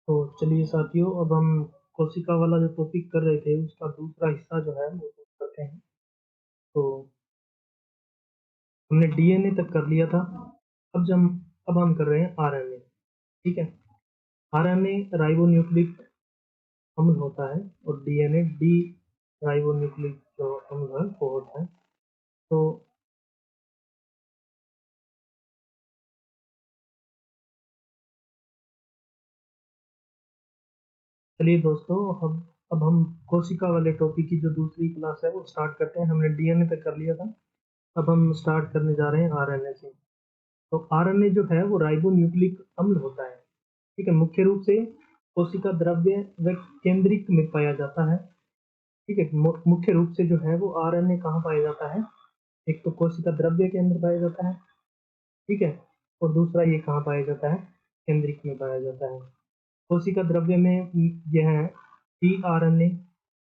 तो चलिए साथियों, अब हम कोशिका वाला जो टॉपिक कर रहे थे उसका दूसरा हिस्सा जो है वो करते हैं। तो हमने डीएनए तक कर लिया था। अब हम कर रहे हैं आरएनए। ठीक है। आरएनए राइबोन्यूक्लिक अम्ल होता है और डीएनए डी राइबोन्यूक्लिक जो अम्ल है वो होता है। तो चलिए दोस्तों, अब हम कोशिका वाले टॉपिक की जो दूसरी क्लास है वो स्टार्ट करते हैं। हमने डीएनए तक कर लिया था, अब हम स्टार्ट करने जा रहे हैं आरएनए से। तो आरएनए जो है वो राइबोन्यूक्लिक अम्ल होता है। ठीक है। मुख्य रूप से कोशिका द्रव्य व केंद्रिक में पाया जाता है। ठीक है। मुख्य रूप से जो है वो आरएनए कहाँ पाया जाता है? एक तो कोशिका द्रव्य के अंदर पाया जाता है। ठीक है। और दूसरा ये कहाँ पाया जाता है? केंद्रिक में पाया जाता है। कोशिका द्रव्य में यह टी आरएनए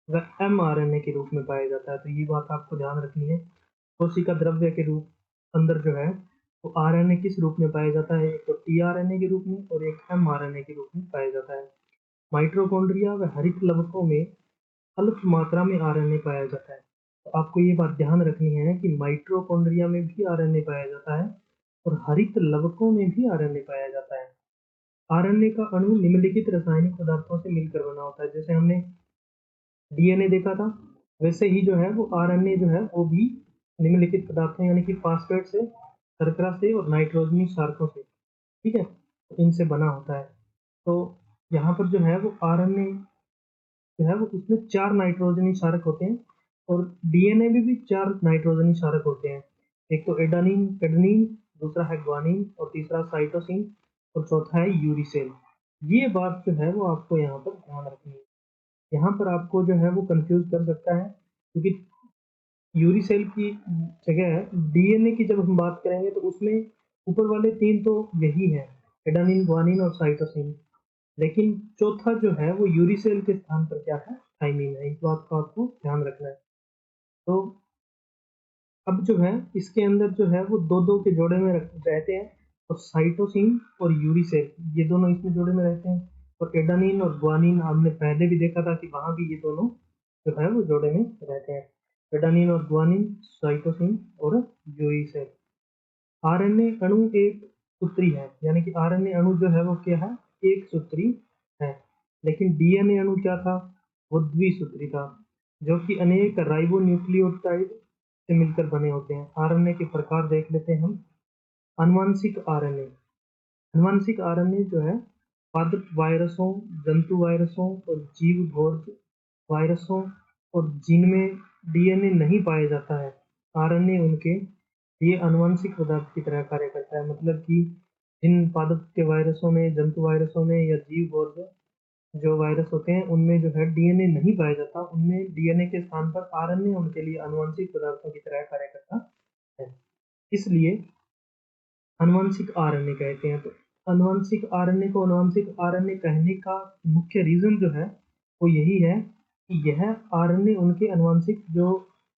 व एमआरएनए के रूप में पाया जाता है। तो ये बात आपको ध्यान रखनी है। कोशिका द्रव्य के रूप अंदर जो है वो आरएनए किस रूप में पाया जाता है? एक तो टीआरएनए के रूप में और एक एमआरएनए के रूप में पाया जाता है। माइटोकॉन्ड्रिया व हरित लवकों में अल्प मात्रा में आरएनए पाया जाता है। तो आपको ये बात ध्यान रखनी है कि माइटोकॉन्ड्रिया में भी आरएनए पाया जाता है और हरित लवकों में भी आरएनए पाया जाता है। आरएनए का अणु निम्नलिखित रासायनिक पदार्थों से मिलकर बना होता है। जैसे हमने डीएनए देखा था, वैसे ही जो है वो आरएनए जो है वो भी निम्नलिखित पदार्थों यानी कि फास्फेट से, शर्करा से और नाइट्रोजनी क्षारकों से, ठीक है, तो इनसे बना होता है। तो यहाँ पर जो है वो आरएनए जो है वो उसमें 4 नाइट्रोजनी क्षारक होते हैं और डीएनए में भी 4 नाइट्रोजनी क्षारक होते हैं। एक तो एडेनिन एडेनिन, दूसरा है ग्वानिन और तीसरा साइटोसिन और चौथा है यूरिसिल। ये बात जो है वो आपको यहाँ पर ध्यान रखनी है। यहाँ पर आपको जो है वो कंफ्यूज कर सकता है, क्योंकि यूरिसेल की जगह डीएनए की जब हम बात करेंगे तो उसमें ऊपर वाले 3 तो यही है, एडेनिन ग्वानिन और साइटोसिन। लेकिन चौथा जो है वो यूरिसेल के स्थान पर क्या है? थाइमिन है। इस बात का आपको ध्यान रखना है। तो अब जो है इसके अंदर जो है वो दो दो के जोड़े में रहते हैं, और साइटोसिन और यूरिसेल ये दोनों इसमें जोड़े में रहते हैं। और एडेनिन और ग्वानिन हमने पहले भी देखा था कि वहां भी ये दोनों जो है वो जोड़े में रहते हैं। एडेनिन और ग्वानिन, साइटोसिन और यूरिसेल। आरएनए अणु एक सूत्री है, यानी कि आरएनए अणु जो है वो क्या है? एक सूत्री है। लेकिन डीएनए अणु क्या था? वो द्विसूत्री था, जो कि अनेक राइबोन्यूक्लियोटाइड से मिलकर बने होते हैं। आरएनए के प्रकार देख लेते हैं हम। आनुवंशिक आरएनए। आनुवंशिक आरएनए जो है पादप वायरसों, जंतु वायरसों और जीव भोज वायरसों और जिनमें डीएनए नहीं पाया जाता है, आरएनए उनके ये आनुवंशिक पदार्थ की तरह कार्य करता है। मतलब कि जिन पादप के वायरसों में, जंतु वायरसों में या जीव भोज जो वायरस होते हैं उनमें जो है डीएनए नहीं पाया जाता, उनमें डीएनए के स्थान पर आरएनए उनके लिए आनुवंशिक पदार्थों की तरह कार्य करता है। इसलिए आनुवंशिक आरएनए कहते हैं। तो आनुवंशिक आरएनए को आनुवंशिक आरएनए कहने का मुख्य रीजन जो है वो यही है कि यह आरएनए उनके आनुवंशिक जो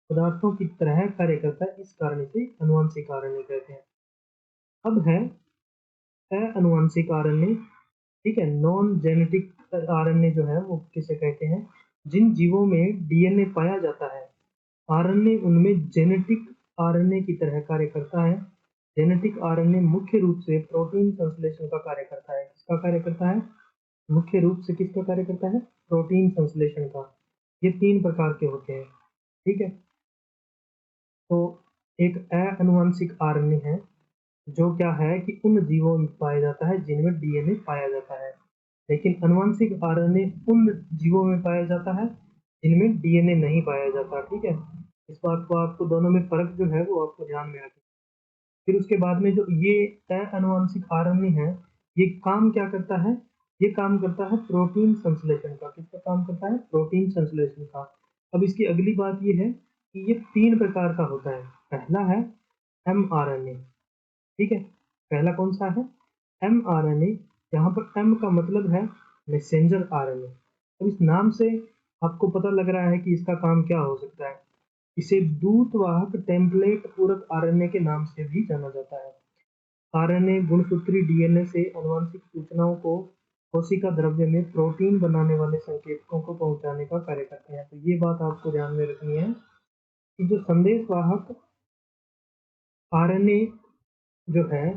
पदार्थों की तरह कार्य करता है, इस कारण से आनुवंशिक आरएनए कहते हैं। अब है अनुवांशिक आरएनए। ठीक है। नॉन जेनेटिक आरएनए जो है वो किसे कहते हैं? जिन जीवों में डीएनए पाया जाता है, आरएनए उनमें जेनेटिक आरएनए की तरह कार्य करता है। जेनेटिक आरएनए मुख्य रूप से प्रोटीन संश्लेषण का कार्य करता है। किसका कार्य करता है? मुख्य रूप से किसका कार्य करता है? प्रोटीन संश्लेषण का। ये 3 प्रकार के होते हैं। ठीक है। तो एक अनुवांशिक आरएनए है जो क्या है कि उन जीवों में पाया जाता है जिनमें डीएनए पाया जाता है। लेकिन आनुवंशिक आरएनए उन जीवों में पाया जाता है जिनमें डीएनए नहीं पाया जाता। ठीक है। इस बात को आपको दोनों में फर्क जो है वो आपको ध्यान में रखना। फिर उसके बाद में जो ये अनुवांशिक आरएनए है, ये काम क्या करता है? ये काम करता है प्रोटीन संश्लेषण का। किसका काम करता है? प्रोटीन संश्लेषण का। अब इसकी अगली बात ये है कि ये 3 प्रकार का होता है। पहला है एमआरएनए। ठीक है। पहला कौन सा है? एमआरएनए। यहाँ पर एम का मतलब है मैसेंजर आरएनए। अब इस नाम से आपको पता लग रहा है कि इसका काम क्या हो सकता है। इसे दूतवाहक टेम्पलेट पूरक आरएनए के नाम से भी जाना जाता है। आरएनए गुणसूत्री डीएनए से आनुवंशिक सूचनाओं को कोशिका द्रव्य में प्रोटीन बनाने वाले संकेतकों को पहुंचाने का कार्य करते हैं। तो ये बात आपको ध्यान में रखनी है कि जो संदेश वाहक आरएनए जो है,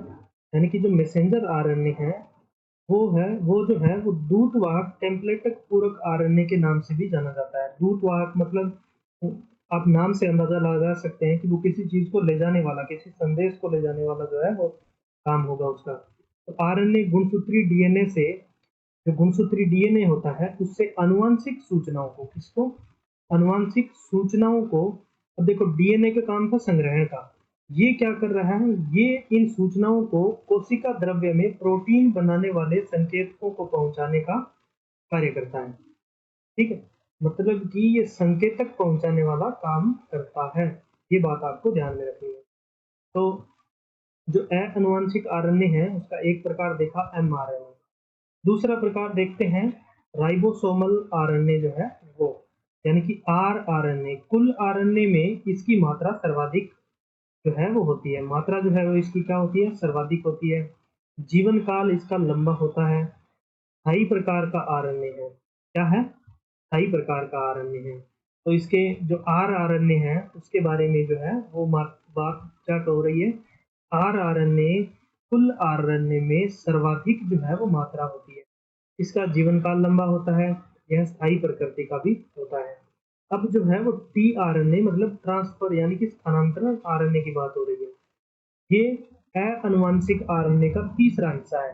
यानी कि जो मैसेंजर आरएनए है, वो जो है वो दूतवाहक टेम्पलेटक पूरक आरएनए के नाम से भी जाना जाता है। दूतवाहक मतलब आप नाम से अंदाजा लगा सकते हैं कि वो किसी चीज को ले जाने वाला, किसी संदेश को ले जाने वाला जो है वो काम होगा उसका। तो आरएनए गुणसूत्री डीएनए से, जो गुणसूत्री डीएनए होता है उससे आनुवंशिक सूचनाओं को, किसको, आनुवंशिक सूचनाओं को, अब देखो डीएनए का काम था संग्रहण का, ये क्या कर रहा है, ये इन सूचनाओं को कोशिका द्रव्य में प्रोटीन बनाने वाले संकेतकों को पहुंचाने का कार्य करता है। ठीक है, मतलब कि ये संकेतक पहुंचाने वाला काम करता है, ये बात आपको ध्यान में रखनी है। तो जो अनुवांशिक आरएनए है उसका एक प्रकार देखा एमआरएनए, दूसरा प्रकार देखते हैं राइबोसोमल आरएनए जो है वो, यानी कि आरएनए। कुल आरएनए में इसकी मात्रा सर्वाधिक जो है वो होती है, मात्रा जो है वो इसकी क्या होती है, सर्वाधिक होती है। जीवन काल इसका लंबा होता है। स्थायी प्रकार का आरएनए है, क्या है, स्थायी प्रकार का आरएनए है। तो इसके जो आरएनए है उसके बारे में जो है वो बात क्या हो रही है, आरएनए कुल आरएनए में सर्वाधिक जो है वो मात्रा होती है, इसका जीवन काल लंबा होता है, यह स्थायी प्रकृति का भी होता है। अब जो है वो टीआरएनए मतलब ट्रांसफर यानी कि स्थानांतरण आरएनए की बात हो रही है। ये अनुवांशिक आरएनए का तीसरा हिस्सा है।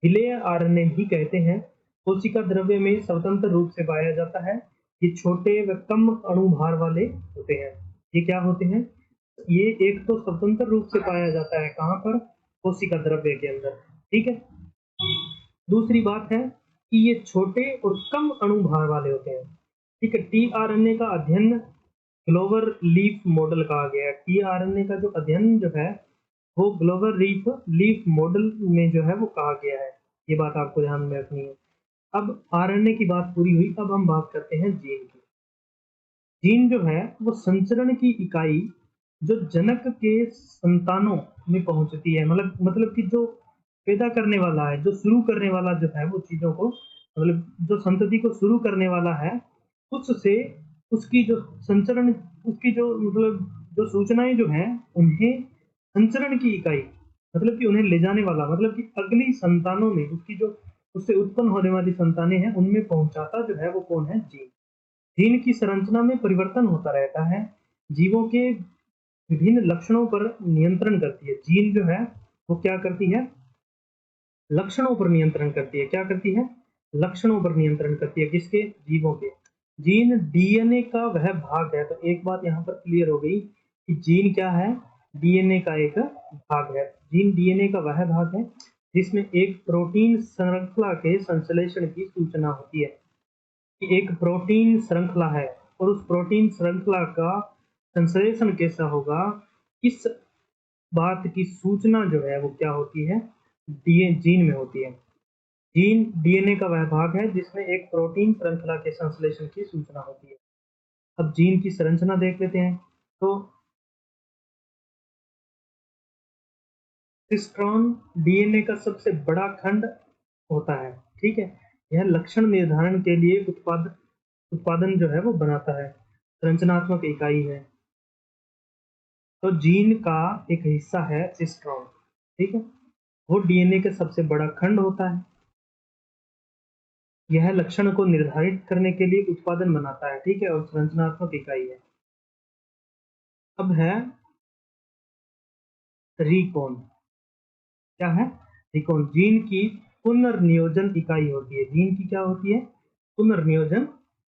विलेय आरएनए भी कहते हैं, कोशिका द्रव्य में स्वतंत्र रूप से पाया जाता है। ये छोटे व कम अणु भार वाले होते हैं। ये क्या होते हैं, ये एक तो स्वतंत्र रूप से पाया जाता है, कहाँ पर, कोशिका द्रव्य के अंदर। ठीक है, दूसरी बात है कि ये छोटे और कम अणु भार वाले होते हैं। ठीक है, टीआरएनए का अध्ययन ग्लोवर लीफ मॉडल कहा गया है। टीआरएनए का जो अध्ययन जो है वो ग्लोवर लीफ मॉडल में जो है वो कहा गया है, ये बात आपको ध्यान में रखनी है। अब आरएनए की बात पूरी हुई, अब हम बात करते हैं जीन की। जीन जो है वो संचरण की इकाई जो जनक के संतानों में पहुंचती है, मतलब कि जो पैदा करने वाला है, जो शुरू करने वाला जो है वो चीजों को, मतलब जो संतति को शुरू करने वाला है, उससे उसकी जो संचरण, उसकी जो मतलब जो सूचनाएं जो हैं उन्हें संचरण की इकाई, मतलब कि उन्हें ले जाने वाला, मतलब कि अगली संतानों में उसकी जो उससे उत्पन्न होने वाली संतानें हैं उनमें पहुंचाता जो है वो कौन है, जीन। जीन की संरचना में परिवर्तन होता रहता है, जीवों के विभिन्न लक्षणों पर नियंत्रण करती है। जीन जो है वो क्या करती है, लक्षणों पर नियंत्रण करती है, क्या करती है, लक्षणों पर नियंत्रण करती है, किसके, जीवों के। जीन डीएनए का वह भाग है, तो एक बात यहाँ पर क्लियर हो गई कि जीन क्या है, डीएनए का एक भाग है। जीन डीएनए का वह भाग है जिसमें एक प्रोटीन श्रृंखला के संश्लेषण की सूचना होती है, कि एक प्रोटीन श्रृंखला है और उस प्रोटीन श्रृंखला का संश्लेषण कैसा होगा, इस बात की सूचना जो है वो क्या होती है, जीन में होती है। जीन डीएनए का वह भाग है जिसमें एक प्रोटीन श्रृंखला के संश्लेषण की सूचना होती है। अब जीन की संरचना देख लेते हैं। तो सिस्ट्रॉन डीएनए का सबसे बड़ा खंड होता है। ठीक है, यह लक्षण निर्धारण के लिए उत्पादन जो है वो बनाता है, संरचनात्मक इकाई है। तो जीन का एक हिस्सा है सिस्ट्रॉन। ठीक है, वो डीएनए का सबसे बड़ा खंड होता है, यह लक्षण को निर्धारित करने के लिए उत्पादन बनाता है। ठीक है, और संरचनात्मक इकाई है। अब है रिकॉन, क्या है, रिकॉन जीन की पुनर्नियोजन इकाई होती है। जीन की क्या होती है, पुनर्नियोजन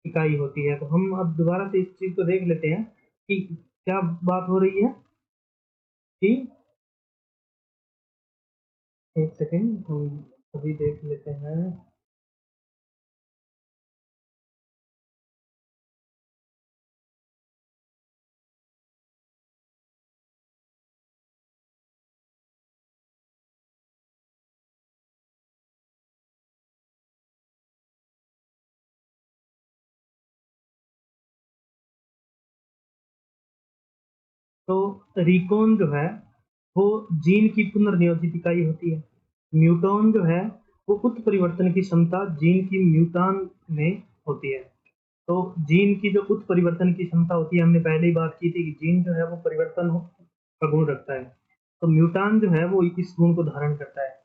इकाई होती है। तो हम अब दोबारा से इस चीज को देख लेते हैं कि क्या बात हो रही है, कि एक सेकेंड हम अभी देख लेते हैं। तो रिकॉन जो है वो जीन की पुनर्नियोजित इकाई होती है। न्यूटॉन जो है वो उत्परिवर्तन की क्षमता जीन की म्यूटान में होती है। तो जीन की जो उत्परिवर्तन की क्षमता होती है, हमने पहले ही बात की थी कि जीन जो है वो का गुण रखता है, तो म्यूटान जो है वो इस गुण को धारण करता है।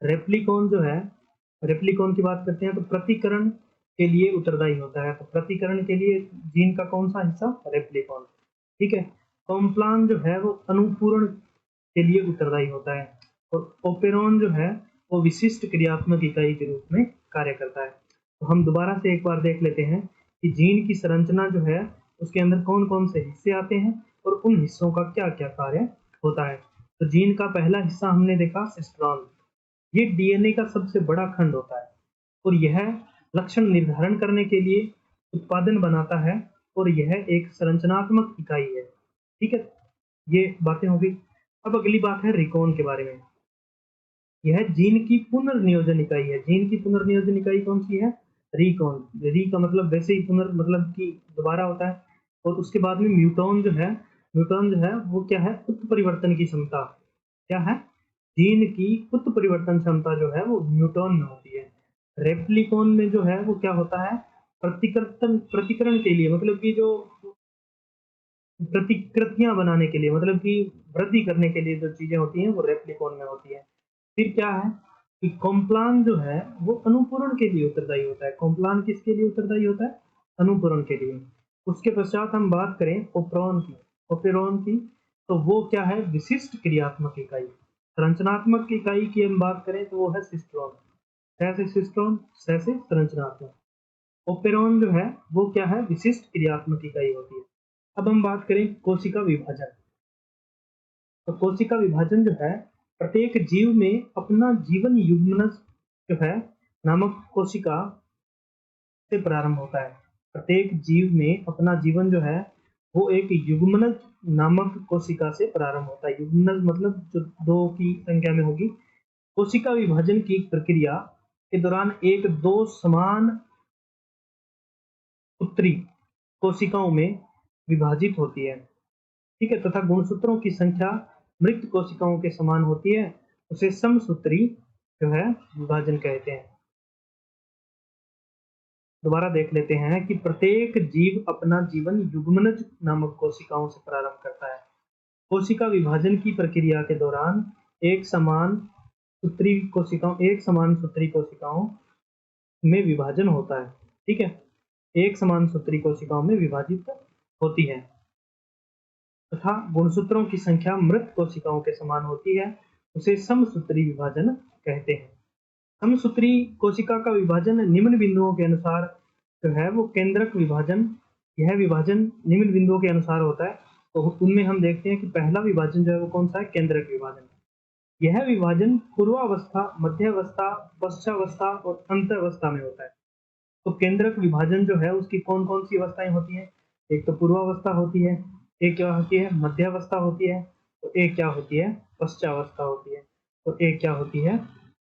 रेप्लिकॉन जो है, रेप्लिकॉन की बात करते हैं तो प्रतिकरण के लिए उत्तरदायी होता है। तो प्रतिकरण के लिए जीन का कौन सा हिस्सा? रेप्लिकॉन। ठीक है। कॉम्प्लान जो है वो अनुपूरण के लिए उत्तरदायी होता है, और ओपेरॉन जो है वो विशिष्ट क्रियात्मक इकाई के रूप में कार्य करता है। तो हम दोबारा से एक बार देख लेते हैं कि जीन की संरचना जो है उसके अंदर कौन कौन से हिस्से आते हैं और उन हिस्सों का क्या क्या कार्य होता है। तो जीन का पहला हिस्सा हमने देखा सिस्ट्रॉन। ये डीएनए का सबसे बड़ा खंड होता है, और यह लक्षण निर्धारण करने के लिए उत्पादन बनाता है, और यह एक संरचनात्मक इकाई है। ठीक है, ये बातें हो गई। अब अगली बात है रिकॉन के बारे में। यह जीन की पुनर्नियोजन इकाई है। जीन की पुनर्नियोजन इकाई कौन सी है? रिकॉन। री का मतलब वैसे ही पुनर् मतलब कि दोबारा होता है। और उसके बाद में म्यूटॉन जो है, म्यूटॉन जो है वो क्या है? उत्परिवर्तन की क्षमता। क्या है? जीन की उत्परिवर्तन क्षमता जो है वो म्यूटॉन में होती है। रेप्लिकॉन में जो है वो क्या होता है? प्रतिकरण के लिए, मतलब कि जो प्रतिकृतियां बनाने के लिए, मतलब कि वृद्धि करने के लिए जो चीजें होती हैं वो रेप्लिकॉन में होती है। फिर क्या है कि कॉम्प्लान जो है वो अनुपूरण के लिए उत्तरदायी होता है। कॉम्प्लान किसके लिए उत्तरदायी होता है? अनुपूरण के लिए। उसके पश्चात हम बात करें ओपेरॉन की, ओपेरॉन की, तो वो क्या है? विशिष्ट क्रियात्मक इकाई। संरचनात्मक इकाई की हम बात करें तो वो है सिस्ट्रॉन। कैसे सिस्ट्रॉन? कैसे संरचनात्मक। ओपेरॉन जो है वो क्या है? विशिष्ट क्रियात्मक इकाई होती है। अब हम बात करें कोशिका विभाजन। तो कोशिका विभाजन जो है प्रत्येक जीव में अपना जीवन युग्मनज जो है नामक कोशिका से प्रारंभ होता है। प्रत्येक जीव में अपना जीवन जो है वो एक युग्मनज नामक कोशिका से प्रारंभ होता है। युग्मनज मतलब जो दो की संख्या में होगी। कोशिका विभाजन की प्रक्रिया के दौरान एक दो समान उत्तरी कोशिकाओं में विभाजित होती है। ठीक है, तथा गुणसूत्रों की संख्या मृत कोशिकाओं के समान होती है। उसे समसूत्री जो है विभाजन कहते हैं। दोबारा देख लेते हैं कि प्रत्येक जीव अपना जीवन युग्मनज नामक कोशिकाओं से प्रारंभ करता है। कोशिका विभाजन की प्रक्रिया के दौरान एक समान सूत्री कोशिकाओं में विभाजन होता है। ठीक है, एक समान सूत्री कोशिकाओं में विभाजित होती है, तथा गुणसूत्रों की संख्या मृत कोशिकाओं के समान होती है। उसे समसूत्री विभाजन कहते हैं। समसूत्री कोशिका का विभाजन निम्न बिंदुओं के अनुसार जो है वो केंद्रक विभाजन। यह विभाजन निम्न बिंदुओं के अनुसार होता है। तो उनमें हम देखते हैं कि पहला विभाजन जो है वो कौन सा है? केंद्रक विभाजन। यह विभाजन पूर्वावस्था, मध्यावस्था, पश्चावस्था और अंतावस्था में होता है। तो केंद्रक विभाजन जो है उसकी कौन कौन सी अवस्थाएं होती हैं? एक तो पूर्वावस्था होती है, एक क्या होती है? मध्यावस्था होती है, तो एक क्या होती है? पश्चावस्था होती है, तो एक क्या होती है?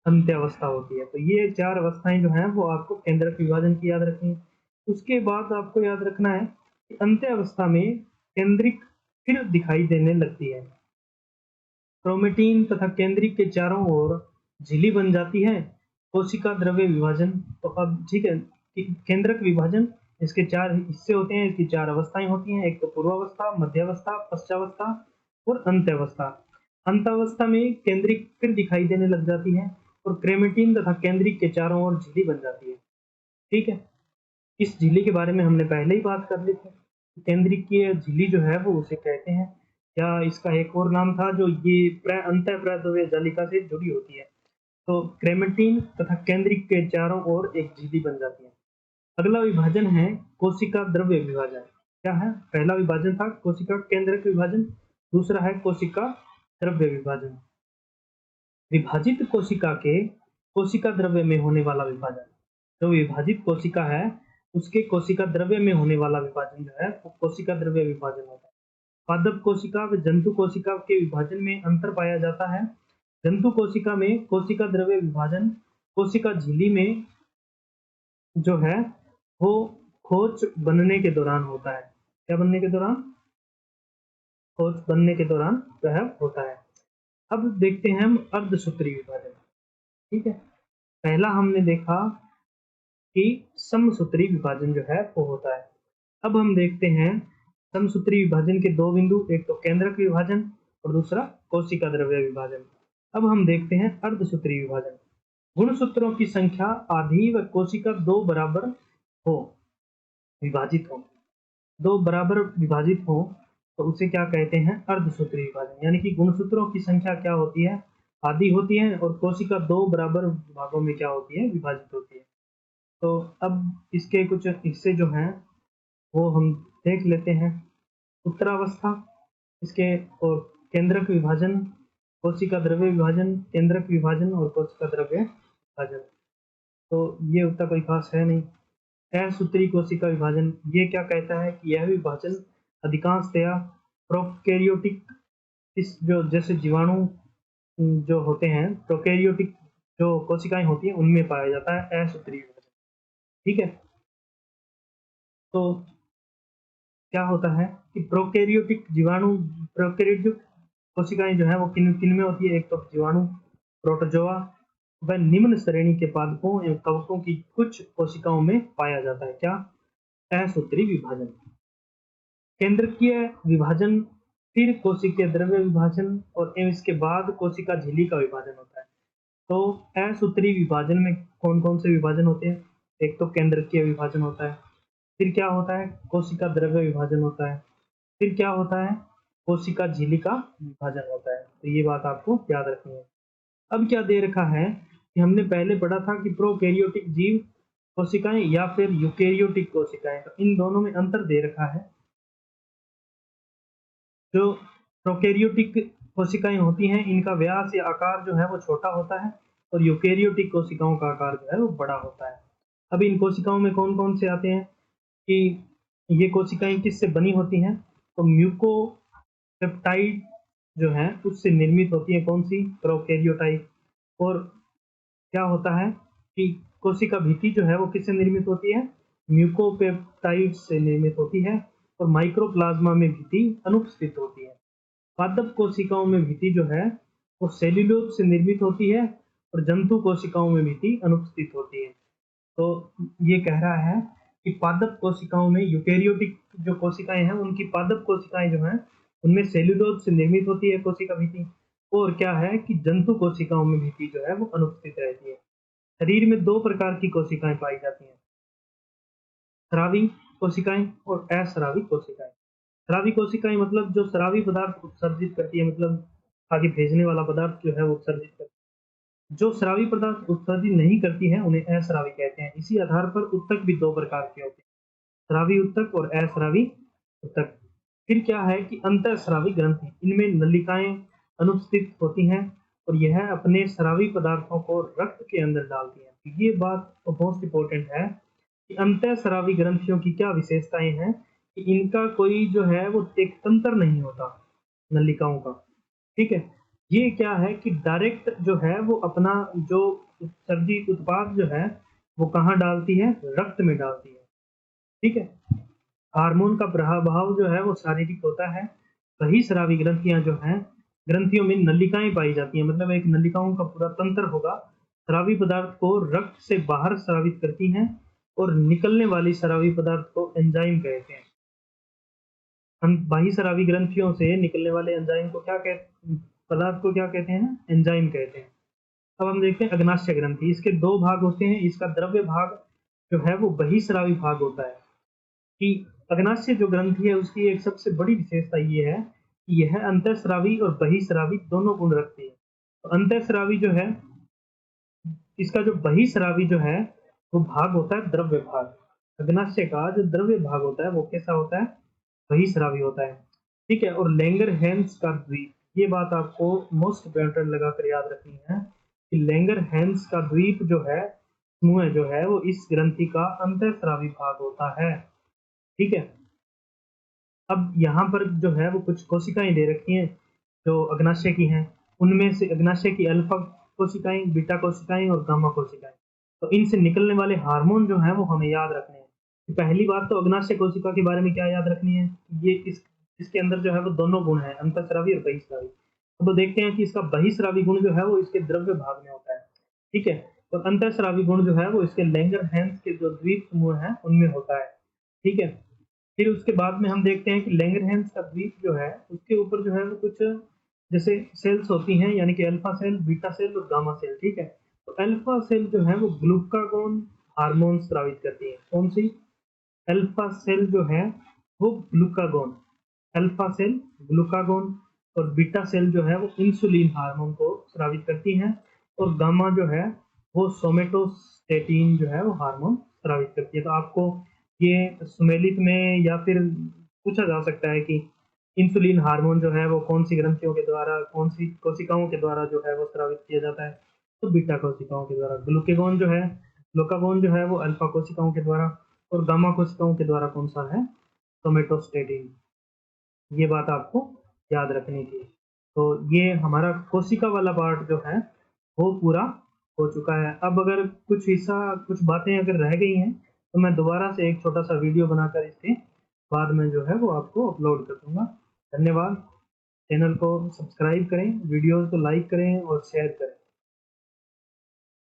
अंत्यावस्था होती है। तो ये चार अवस्थाएं जो हैं वो आपको केंद्रक विभाजन की याद रखनी है। उसके बाद आपको याद रखना है कि अंत्यावस्था में केंद्रिक फिर दिखाई देने लगती है। क्रोमेटिन तथा केंद्रिक के चारों ओर झिल्ली बन जाती है। कोशिका द्रव्य विभाजन। तो अब ठीक है, केंद्रक विभाजन, इसके चार हिस्से होते हैं, इसकी चार अवस्थाएं होती हैं। एक तो पूर्वावस्था, मध्यावस्था, पश्चावस्था और अंत्यावस्था। अंतावस्था में केंद्रिक फिर दिखाई देने लग जाती है, और क्रेमेटिन तथा केंद्रिक के चारों ओर झिल्ली बन जाती है। ठीक है, इस झिल्ली के बारे में हमने पहले ही बात कर ली थी। केंद्रीय झिल्ली जो है वो उसे कहते हैं, या इसका एक और नाम था जो ये अंतःप्राद्रव्य जालिका से जुड़ी होती है। तो क्रेमेटिन तथा केंद्रिक के चारों ओर एक झिल्ली बन जाती है। अगला विभाजन है कोशिका द्रव्य विभाजन। क्या है? पहला विभाजन था कोशिका केंद्रक विभाजन, दूसरा है कोशिका द्रव्य विभाजन। विभाजित कोशिका के कोशिका द्रव्य में होने वाला विभाजन। जो विभाजित कोशिका है उसके कोशिका द्रव्य में होने वाला विभाजन जो है वो कोशिका द्रव्य विभाजन होता है। पादप कोशिका व जंतु कोशिका के विभाजन में अंतर पाया जाता है। जंतु कोशिका में कोशिका द्रव्य विभाजन कोशिका झिल्ली में जो है वो खोज बनने के दौरान होता है। क्या बनने के दौरान? खोज बनने के दौरान जो है होता है। अब देखते हैं हम अर्धसूत्री विभाजन। ठीक है, पहला हमने देखा कि समसूत्री विभाजन जो है वो होता है। अब हम देखते हैं समसूत्री विभाजन के दो बिंदु, एक तो केंद्रक विभाजन और दूसरा कोशिका द्रव्य विभाजन। अब हम देखते हैं अर्धसूत्री विभाजन। गुणसूत्रों की संख्या आधी व कोशिका दो बराबर हो, विभाजित हो, दो बराबर विभाजित हो, तो उसे क्या कहते हैं? अर्धसूत्री विभाजन। यानी कि गुणसूत्रों की संख्या क्या होती है? आधी होती है, और कोशिका दो बराबर भागों में क्या होती है? विभाजित होती है। तो अब इसके कुछ हिस्से जो हैं वो हम देख लेते हैं। उत्तरावस्था, इसके और केंद्रक विभाजन, कोशिका द्रव्य विभाजन, केंद्रक विभाजन और कोशिका द्रव्य विभाजन। तो ये उतना कोई खास है नहीं। असूत्री कोशिका विभाजन, ये क्या कहता है कि यह विभाजन अधिकांशतया प्रोकैरियोटिक, इस जो जैसे जीवाणु जो होते हैं, प्रोकैरियोटिक जो कोशिकाएं होती हैं उनमें पाया जाता है असूत्री विभाजन। ठीक है, तो क्या होता है कि प्रोकैरियोटिक जीवाणु, प्रोकैरियोटिक कोशिकाएं जो है वो किन किन में होती है? एक तो जीवाणु, प्रोटोजोआ व निम्न श्रेणी के पादपों एवं कवकों की कुछ कोशिकाओं में पाया जाता है। क्या? असूत्री विभाजन। केंद्रकीय विभाजन, फिर कोशिकीय द्रव्य विभाजन और एवं इसके बाद कोशिका झिल्ली का विभाजन होता है। तो असूत्री विभाजन में कौन कौन से विभाजन होते हैं? एक तो केंद्रकीय विभाजन होता है, फिर क्या होता है? कोशिका द्रव्य विभाजन होता है, फिर क्या होता है? कोशिका झिल्ली का विभाजन होता है। तो ये बात आपको याद रखनी है। अब क्या दे रखा है कि हमने पहले पढ़ा था कि प्रोकैरियोटिक जीव कोशिकाएं या फिर यूकैरियोटिक कोशिकाएं, तो इन दोनों में अंतर दे रखा है। जो प्रोकैरियोटिक कोशिकाएं होती हैं इनका व्यास या आकार जो है वो छोटा होता है, और यूकैरियोटिक कोशिकाओं का आकार जो है वो बड़ा होता है। अब इन कोशिकाओं में कौन कौन से आते हैं कि ये कोशिकाएं किससे बनी होती हैं? तो म्यूकोपेप्टाइड जो है उससे निर्मित होती है। कौन सी? प्रोकैरियोटाइट। और क्या होता है कि कोशिका भित्ति जो है वो किससे निर्मित होती है? म्यूकोपेप्टाइड से निर्मित होती है, और माइक्रोप्लाज्मा में भित्ति अनुपस्थित होती है। पादप कोशिकाओं में भित्ति जो है वो सेल्यूलोज से निर्मित होती है, और जंतु कोशिकाओं में भित्ति अनुपस्थित होती है। तो ये कह रहा है कि पादप कोशिकाओं में, यूकैरियोटिक जो कोशिकाएं हैं उनकी पादप कोशिकाएं जो हैं उनमें सेल्यूलोज से निर्मित होती है कोशिका भित्ति, और क्या है कि जंतु कोशिकाओं में भित्ति जो है वो अनुपस्थित रहती है। शरीर में दो प्रकार की कोशिकाएं पाई जाती हैं, स्रावी कोशिकाएं और अस्रावी कोशिकाएं। स्रावी कोशिकाएं मतलब जो स्रावी पदार्थ उत्सर्जित करती है, मतलब आगे भेजने वाला पदार्थ जो है वो उत्सर्जित करती है। जो स्रावी पदार्थ उत्सर्जित नहीं करती है उन्हें अस्रावी कहते हैं। इसी आधार पर उत्तक भी दो प्रकार के होते हैं, स्रावी उत्तक और अस्रावी उत्तक। फिर क्या है कि अंतःस्रावी ग्रंथि, इनमें नलिकाएं अनुपस्थित होती हैं, और यह अपने स्रावी पदार्थों को रक्त के अंदर डालती हैं। ये बात मोस्ट इंपॉर्टेंट है कि अंतःस्रावी ग्रंथियों की क्या विशेषताएं हैं कि इनका कोई जो है वो एक तंत्र नहीं होता नलिकाओं का। ठीक है, ये क्या है कि डायरेक्ट जो है वो अपना जो उत्सर्जित उत्पाद जो है वो कहाँ डालती है? रक्त में डालती है। ठीक है, हार्मोन का प्रभाव जो है वो शारीरिक होता है। वही स्रावी ग्रंथियां जो हैं, ग्रंथियों में नलिकाएं पाई जाती हैं, मतलब एक नलिकाओं का पूरा तंत्र होगा। स्रावी पदार्थ को रक्त से बाहर स्रावित करती हैं, और निकलने वाली स्रावी पदार्थ को एंजाइम कहते हैं। बाह्य स्रावी ग्रंथियों से निकलने वाले एंजाइम को क्या कहते, पदार्थ को क्या कहते हैं? एंजाइम कहते हैं। अब हम देखते हैं अग्नाशय ग्रंथि। इसके दो भाग होते हैं। इसका द्रव्य भाग जो है वो बहिस्रावी भाग होता है। कि अग्नाशय जो ग्रंथि है उसकी एक सबसे बड़ी विशेषता ये है कि यह अंतःस्रावी और बहिस्रावी दोनों गुण रखती है। तो अंतःस्रावी जो है, इसका जो बहिस्रावी जो है वो भाग होता है द्रव्य भाग। अग्नाशय का जो द्रव्य भाग होता है वो कैसा होता है? बहिस्रावी होता है। ठीक है, और लैंगरहैंस का द्वीप, ये बात आपको मोस्ट इम्पोर्टेंट लगाकर याद रखनी है कि लैंगरहैंस का द्वीप जो है, समूह जो है वो इस ग्रंथि का अंतःस्रावी भाग होता है। ठीक है, अब यहाँ पर जो है वो कुछ कोशिकाएं दे रखी हैं जो अग्नाशय की हैं। उनमें से अग्नाशय की अल्फा कोशिकाएं, बीटा कोशिकाएं और गामा कोशिकाएं। तो इनसे निकलने वाले हार्मोन जो हैं वो हमें याद रखने हैं। तो पहली बात तो अग्नाशय कोशिका के बारे में क्या याद रखनी है? ये इसके अंदर जो है वो दोनों गुण हैं, अंतःस्रावी और बहिस्रावी। तो देखते हैं कि इसका बहिस्रावी गुण जो है वो इसके द्रव्य भाग में होता है। ठीक है, और अंतःस्रावी गुण जो है वो इसके लैंगरहैंस के जो द्वीप समूह है उनमें होता है। ठीक है, फिर उसके बाद में हम देखते हैं कि लैंगरहैंस का द्वीप जो है उसके ऊपर जो है वो कुछ जैसे सेल्स होती हैं, यानी कि अल्फा सेल, बीटा सेल और गामा सेल। ठीक है, तो अल्फा सेल जो है वो ग्लूकागोन हार्मोन स्रावित करती है। कौन सी? अल्फा सेल जो है वो ग्लूकागोन, अल्फा सेल ग्लूकागोन, और बीटा सेल जो है वो इंसुलिन हार्मोन को स्रावित करती हैं, और गामा जो है वो सोमेटोस्टेटिन जो है वो हार्मोन स्रावित करती है। तो आपको ये सुमेलित में या फिर पूछा जा सकता है कि इंसुलिन हार्मोन जो है वो कौन सी ग्रंथियों के द्वारा, कौन सी कोशिकाओं के द्वारा जो है वो स्रावित किया जाता है? तो बीटा कोशिकाओं के द्वारा। ग्लूकागोन जो है, ग्लूकागोन जो है वो अल्फा कोशिकाओं के द्वारा, और गामा कोशिकाओं के द्वारा कौन सा है? सोमेटोस्टेटिन। ये बात आपको याद रखनी थी। तो ये हमारा कोशिका वाला पार्ट जो है वो पूरा हो चुका है। अब अगर कुछ हिस्सा, कुछ बातें अगर रह गई हैं तो मैं दोबारा से एक छोटा सा वीडियो बनाकर इसके बाद में जो है वो आपको अपलोड कर दूंगा। धन्यवाद। चैनल को सब्सक्राइब करें, वीडियोस को लाइक करें और शेयर करें।